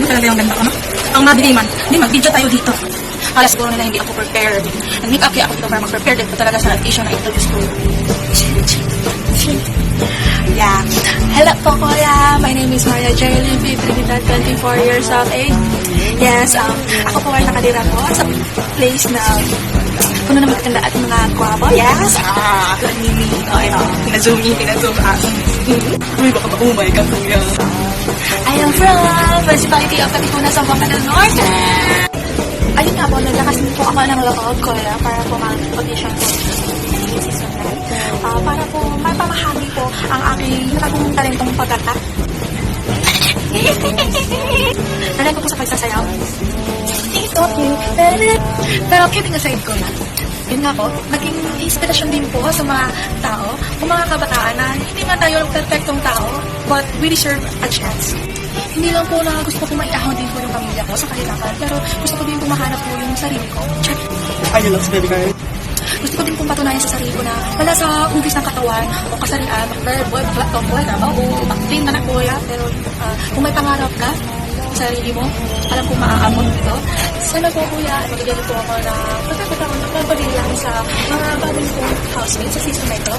talaga yung ganda ko, no? Ang mabiliman. Hindi, mag-video tayo dito. Kala siguro nila hindi ako prepared. Nag-make up kaya ako dito para mag-prepare din po talaga sa occasion na interview school. Yeah. Hello po, Kuya. My name is Maria Jerlyn P. Trinidad, 24 years of age. Yes, ako po ay nakadira po sa place na puno na magkanda at mga guwapo. Yes. Mimi. Pina-zoom in, pina-zoom out. Uy, baka maumay ka, kuya. I am from Municipality of Katipunan, Zamboanga del Norte. Ayun nga po, naglakas din po ako ng loob, Kuya, para po mag-audition po sa season 9. Para po mapamahagi po ang aking natagong talentong pagkata. Nalan ko po sa pagsasayaw. Pero kidding aside ko na, yun nga po, naging inspirasyon din po sa mga tao, o mga kabataan na hindi nga tayo ang perfectong tao, but we deserve a chance. Hindi lang po na gusto ko maiahon din po yung pamilya ko sa kahirapan, pero gusto ko din po mahanap po yung sarili ko. Check. Ay, you love baby girl. Gusto ko din pong patunayan sa sarili ko na wala sa hugis ng katawan o kasarian, boy, black tomboy, trabaho, backling na kuya, pero kung may pangarap ka sa sarili mo, alam kong maaamon dito. Sana po kuya, magiging po ako na pagkakataon na pagpabiling sa mga bagong kong housemates sa season na ito.